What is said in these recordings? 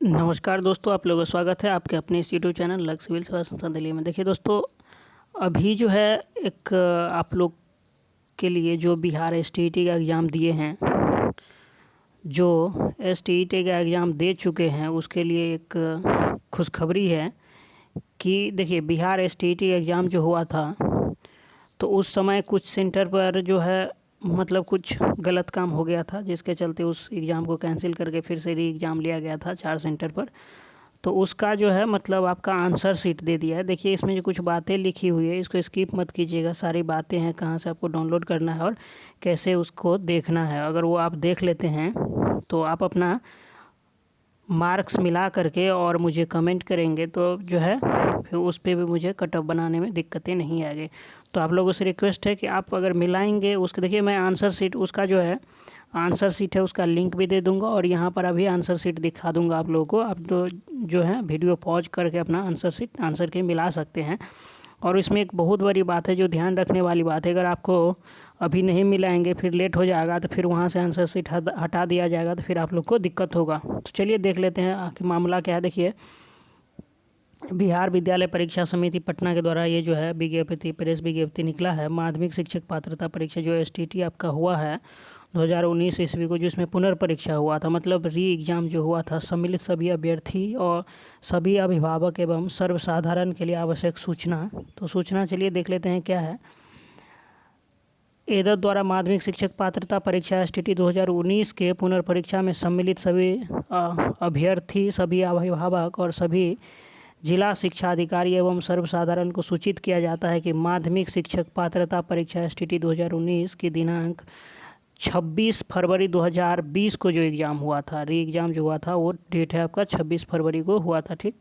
नमस्कार दोस्तों, आप लोगों का स्वागत है आपके अपने इस यूट्यूब चैनल लक्ष्य सिविल सेवा संस्थान दिल्ली में। देखिए दोस्तों, अभी जो है एक आप लोग के लिए जो बिहार एसटीईटी का एग्ज़ाम दिए हैं, जो एसटीईटी का एग्ज़ाम दे चुके हैं, उसके लिए एक खुशखबरी है कि देखिए बिहार एसटीईटी एग्ज़ाम जो हुआ था तो उस समय कुछ सेंटर पर जो है मतलब कुछ गलत काम हो गया था, जिसके चलते उस एग्ज़ाम को कैंसिल करके फिर से री एग्ज़ाम लिया गया था 4 सेंटर पर। तो उसका जो है मतलब आपका आंसर शीट दे दिया है। देखिए इसमें जो कुछ बातें लिखी हुई है इसको स्किप मत कीजिएगा, सारी बातें हैं कहाँ से आपको डाउनलोड करना है और कैसे उसको देखना है। अगर वो आप देख लेते हैं तो आप अपना मार्क्स मिला करके और मुझे कमेंट करेंगे तो जो है फिर उस पर भी मुझे कट ऑफ बनाने में दिक्कतें नहीं आएगी। तो आप लोगों से रिक्वेस्ट है कि आप अगर मिलाएंगे उसके, देखिए मैं आंसर शीट उसका जो है आंसर शीट है उसका लिंक भी दे दूंगा और यहाँ पर अभी आंसर शीट दिखा दूंगा आप लोगों को। आप तो जो है वीडियो पॉज करके अपना आंसर शीट आंसर के मिला सकते हैं। और इसमें एक बहुत बड़ी बात है जो ध्यान रखने वाली बात है, अगर आपको अभी नहीं मिलाएंगे फिर लेट हो जाएगा तो फिर वहाँ से आंसर शीट हटा दिया जाएगा तो फिर आप लोग को दिक्कत होगा। तो चलिए देख लेते हैं आखिर मामला क्या है। देखिए बिहार विद्यालय परीक्षा समिति पटना के द्वारा ये जो है विज्ञप्ति प्रेस विज्ञप्ति निकला है। माध्यमिक शिक्षक पात्रता परीक्षा जो एसटीईटी आपका हुआ है 2019 ईस्वी को, जिसमें पुनर्परीक्षा हुआ था, मतलब री एग्ज़ाम जो हुआ था, सम्मिलित सभी अभ्यर्थी और सभी अभिभावक एवं सर्वसाधारण के लिए आवश्यक सूचना। तो सूचना चलिए देख लेते हैं क्या है। एदद द्वारा माध्यमिक शिक्षक पात्रता परीक्षा एसटीईटी 2019 के पुनर्परीक्षा में सम्मिलित सभी अभ्यर्थी, सभी अभिभावक और सभी जिला शिक्षा अधिकारी एवं सर्वसाधारण को सूचित किया जाता है कि माध्यमिक शिक्षक पात्रता परीक्षा एसटीईटी 2019 की दिनांक 26 फरवरी 2020 को जो एग्ज़ाम हुआ था, री एग्ज़ाम जो हुआ था वो डेट है आपका 26 फरवरी को हुआ था, ठीक।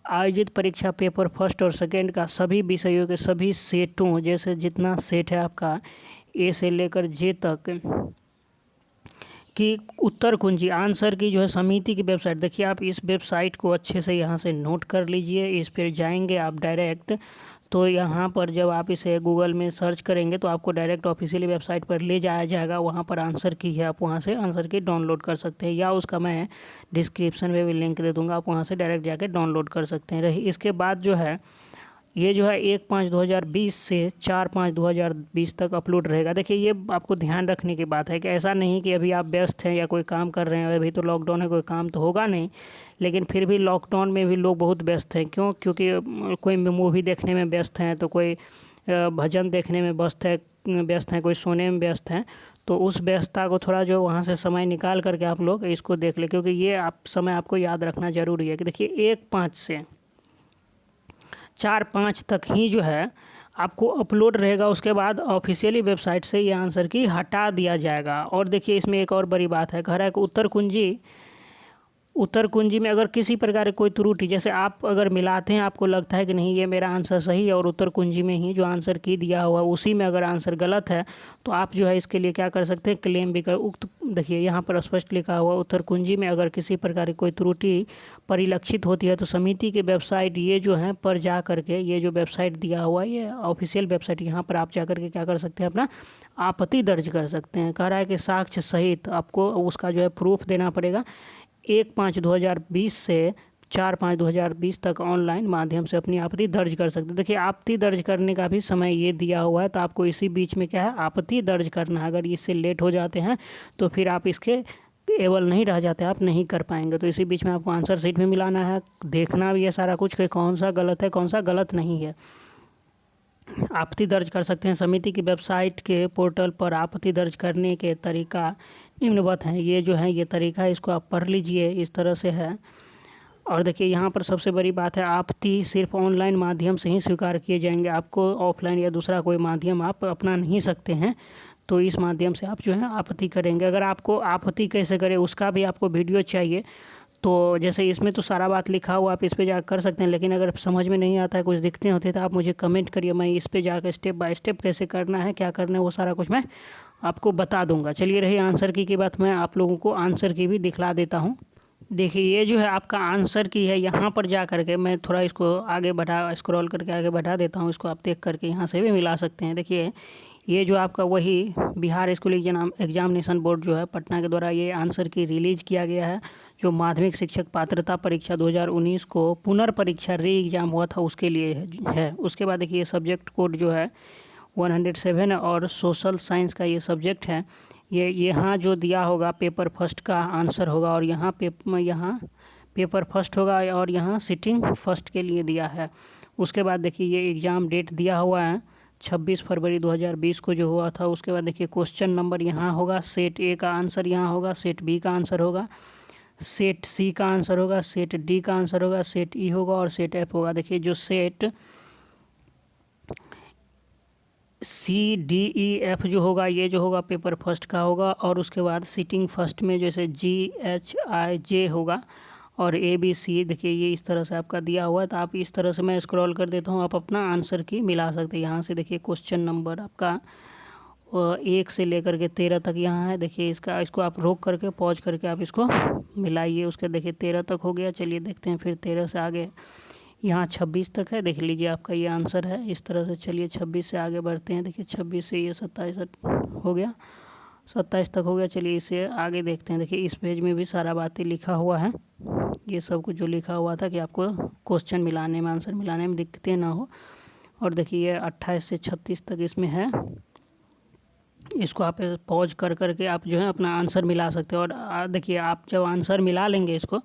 आयोजित परीक्षा पेपर फर्स्ट और सेकंड का सभी विषयों के सभी सेटों, जैसे जितना सेट है आपका ए से लेकर जे तक की उत्तर कुंजी आंसर की जो है समिति की वेबसाइट, देखिए आप इस वेबसाइट को अच्छे से यहाँ से नोट कर लीजिए। इस पर जाएंगे आप डायरेक्ट, तो यहाँ पर जब आप इसे गूगल में सर्च करेंगे तो आपको डायरेक्ट ऑफिशियली वेबसाइट पर ले जाया जाएगा। वहाँ पर आंसर की है, आप वहाँ से आंसर की डाउनलोड कर सकते हैं, या उसका मैं डिस्क्रिप्शन में भी लिंक दे दूँगा, आप वहाँ से डायरेक्ट जाके डाउनलोड कर सकते हैं। रही इसके बाद जो है ये जो है 1/5/2020 से 4/5/2020 तक अपलोड रहेगा। देखिए ये आपको ध्यान रखने की बात है कि ऐसा नहीं कि अभी आप व्यस्त हैं या कोई काम कर रहे हैं, अभी तो लॉकडाउन है कोई काम तो होगा नहीं, लेकिन फिर भी लॉकडाउन में भी लोग बहुत व्यस्त हैं। क्यों? क्योंकि कोई मूवी देखने में व्यस्त हैं, तो कोई भजन देखने में व्यस्त हैं, कोई सोने में व्यस्त हैं। तो उस व्यस्तता को थोड़ा जो वहाँ से समय निकाल करके आप लोग इसको देख लें, क्योंकि ये आप समय आपको याद रखना ज़रूरी है कि देखिए 1/5 से 4/5 तक ही जो है आपको अपलोड रहेगा। उसके बाद ऑफिशियली वेबसाइट से ये आंसर की हटा दिया जाएगा। और देखिए इसमें एक और बड़ी बात है, कह रहा है कि उत्तर कुंजी में अगर किसी प्रकार की कोई त्रुटि, जैसे आप अगर मिलाते हैं आपको लगता है कि नहीं ये मेरा आंसर सही है और उत्तर कुंजी में ही जो आंसर की दिया हुआ उसी में अगर आंसर गलत है, तो आप जो है इसके लिए क्या कर सकते हैं, क्लेम भी कर उक्त। देखिए यहाँ पर स्पष्ट लिखा हुआ उत्तर कुंजी में अगर किसी प्रकार की कोई त्रुटि परिलक्षित होती है तो समिति की वेबसाइट ये जो है पर जा करके, ये जो वेबसाइट दिया हुआ है ये ऑफिशियल वेबसाइट, यहाँ पर आप जा करके क्या कर सकते हैं, अपना आपत्ति दर्ज कर सकते हैं। कह रहा है कि साक्ष्य सहित आपको उसका जो है प्रूफ देना पड़ेगा। 1/5/2020 से 4/5/2020 तक ऑनलाइन माध्यम से अपनी आपत्ति दर्ज कर सकते हैं। देखिए आपत्ति दर्ज करने का भी समय ये दिया हुआ है, तो आपको इसी बीच में क्या है आपत्ति दर्ज करना है। अगर इससे लेट हो जाते हैं तो फिर आप इसके एबल नहीं रह जाते, आप नहीं कर पाएंगे। तो इसी बीच में आपको आंसर शीट भी मिलाना है, देखना भी है सारा कुछ कि कौन सा गलत है कौन सा गलत नहीं है। आपत्ति दर्ज कर सकते हैं। समिति की वेबसाइट के पोर्टल पर आपत्ति दर्ज करने के तरीका निम्नवत हैं। ये जो है ये तरीका है, इसको आप पढ़ लीजिए, इस तरह से है। और देखिए यहाँ पर सबसे बड़ी बात है, आपत्ति सिर्फ ऑनलाइन माध्यम से ही स्वीकार किए जाएंगे, आपको ऑफलाइन या दूसरा कोई माध्यम आप अपना नहीं सकते हैं। तो इस माध्यम से आप जो है आपत्ति करेंगे। अगर आपको आपत्ति कैसे करें उसका भी आपको वीडियो चाहिए, तो जैसे इसमें तो सारा बात लिखा हुआ आप इस पे जा कर सकते हैं, लेकिन अगर समझ में नहीं आता है, कुछ दिक्कतें होती है, तो आप मुझे कमेंट करिए, मैं इस पे जाकर स्टेप बाय स्टेप कैसे करना है क्या करना है वो सारा कुछ मैं आपको बता दूंगा। चलिए रही आंसर की बात, मैं आप लोगों को आंसर की भी दिखला देता हूँ। देखिए ये जो है आपका आंसर की है, यहाँ पर जा करके मैं थोड़ा इसको आगे बढ़ा स्क्रॉल करके आगे बढ़ा देता हूँ, इसको आप देख करके यहाँ से भी मिला सकते हैं। देखिए ये जो आपका वही बिहार स्कूल एग्जामिनेशन बोर्ड जो है पटना के द्वारा ये आंसर की रिलीज किया गया है। जो माध्यमिक शिक्षक पात्रता परीक्षा 2019 को पुनर्परीक्षा री एग्ज़ाम हुआ था उसके लिए है। उसके बाद देखिए सब्जेक्ट कोड जो है 107 और सोशल साइंस का ये सब्जेक्ट है। ये यहाँ जो दिया होगा पेपर फर्स्ट का आंसर होगा और यहाँ पेपर फर्स्ट होगा और यहाँ सिटिंग फर्स्ट के लिए दिया है। उसके बाद देखिए ये एग्ज़ाम डेट दिया हुआ है 26 फरवरी 2020 को जो हुआ था। उसके बाद देखिए क्वेश्चन नंबर यहाँ होगा, सेट ए का आंसर यहाँ होगा, सेट बी का आंसर होगा, सेट सी का आंसर होगा, सेट डी का आंसर होगा, सेट ई होगा और सेट एफ होगा। देखिए जो set C D E F जो होगा ये जो होगा पेपर फर्स्ट का होगा और उसके बाद सिटिंग फर्स्ट में जैसे जी एच आई जे होगा और ए बी सी देखिए ये इस तरह से आपका दिया हुआ है। तो आप इस तरह से मैं स्क्रॉल कर देता हूँ, आप अपना आंसर की मिला सकते हैं। यहाँ से देखिए क्वेश्चन नंबर आपका 1 से लेकर के 13 तक यहाँ है। देखिए इसको आप रोक करके पॉज करके आप इसको मिलाइए। उसके देखिए 13 तक हो गया। चलिए देखते हैं फिर 13 से आगे यहाँ 26 तक है। देख लीजिए आपका ये आंसर है इस तरह से। चलिए 26 से आगे बढ़ते हैं। देखिए 26 से ये 27 हो गया, 27 तक हो गया। चलिए इसे आगे देखते हैं। देखिए इस पेज में भी सारा बातें लिखा हुआ है। ये सब कुछ जो लिखा हुआ था कि आपको क्वेश्चन मिलाने में आंसर मिलाने में दिक्कतें ना हो। और देखिए ये 28 से 36 तक इसमें है। इसको आप पॉज कर करके आप जो है अपना आंसर मिला सकते हो। और देखिए आप जब आंसर मिला लेंगे इसको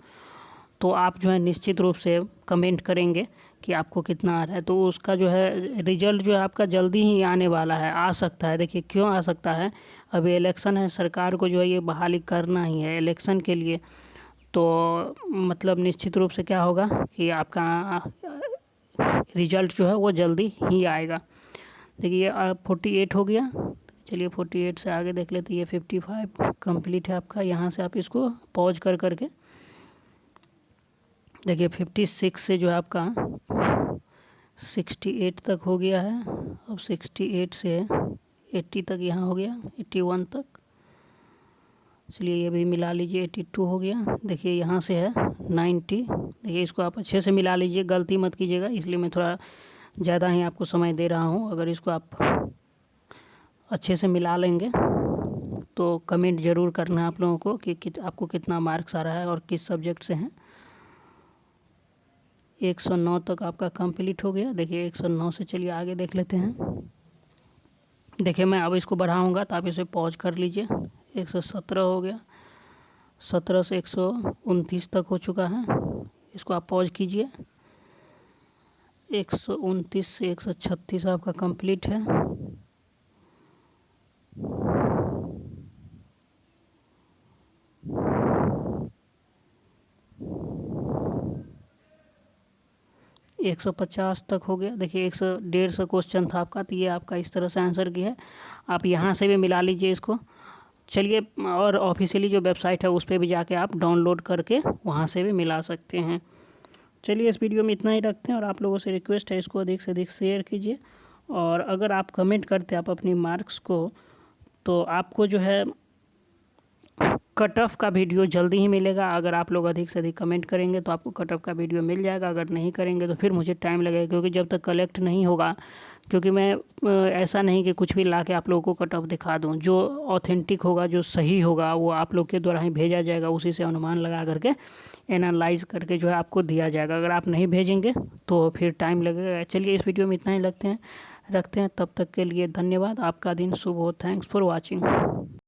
तो आप जो है निश्चित रूप से कमेंट करेंगे कि आपको कितना आ रहा है। तो उसका जो है रिजल्ट जो है आपका जल्दी ही आने वाला है, आ सकता है। देखिए क्यों आ सकता है, अभी इलेक्शन है, सरकार को जो है ये बहाली करना ही है इलेक्शन के लिए। तो मतलब निश्चित रूप से क्या होगा कि आपका रिजल्ट जो है वो जल्दी ही आएगा। देखिए 48 हो गया। चलिए 48 से आगे देख लेते हैं। ये 55 कंप्लीट है आपका। यहाँ से आप इसको पॉज कर करके देखिए 56 से जो है आपका 68 तक हो गया है। अब 68 से 80 तक यहाँ हो गया, 81 तक। चलिए ये भी मिला लीजिए, 82 हो गया। देखिए यहाँ से है 90। देखिए इसको आप अच्छे से मिला लीजिए, गलती मत कीजिएगा, इसलिए मैं थोड़ा ज़्यादा ही आपको समय दे रहा हूँ। अगर इसको आप अच्छे से मिला लेंगे तो कमेंट ज़रूर करना है आप लोगों को कि आपको कितना मार्क्स आ रहा है और किस सब्जेक्ट से हैं। 109 तक आपका कंप्लीट हो गया। देखिए 109 से चलिए आगे देख लेते हैं। देखिए मैं अब इसको बढ़ाऊंगा तो आप इसे पॉज कर लीजिए। 117 हो गया, 17 से 129 तक हो चुका है। इसको आप पॉज कीजिए। 129 से 136 आपका कंप्लीट है। ये 150 तक हो गया। देखिए 150 क्वेश्चन था आपका, तो ये आपका इस तरह से आंसर की है। आप यहाँ से भी मिला लीजिए इसको। चलिए और ऑफिशियली जो वेबसाइट है उस पर भी जाके आप डाउनलोड करके वहाँ से भी मिला सकते हैं। चलिए इस वीडियो में इतना ही रखते हैं और आप लोगों से रिक्वेस्ट है इसको अधिक से अधिक शेयर कीजिए। और अगर आप कमेंट करते हैं आप अपनी मार्क्स को तो आपको जो है कट ऑफ का वीडियो जल्दी ही मिलेगा। अगर आप लोग अधिक से अधिक कमेंट करेंगे तो आपको कट ऑफ का वीडियो मिल जाएगा। अगर नहीं करेंगे तो फिर मुझे टाइम लगेगा, क्योंकि जब तक कलेक्ट नहीं होगा, क्योंकि मैं ऐसा नहीं कि कुछ भी ला के आप लोगों को कट ऑफ दिखा दूं। जो ऑथेंटिक होगा, जो सही होगा, वो आप लोग के द्वारा ही भेजा जाएगा। उसी से अनुमान लगा करके एनालाइज करके जो है आपको दिया जाएगा। अगर आप नहीं भेजेंगे तो फिर टाइम लगेगा। चलिए इस वीडियो में इतना ही रखते हैं। तब तक के लिए धन्यवाद। आपका दिन शुभ हो। Thanks for watching.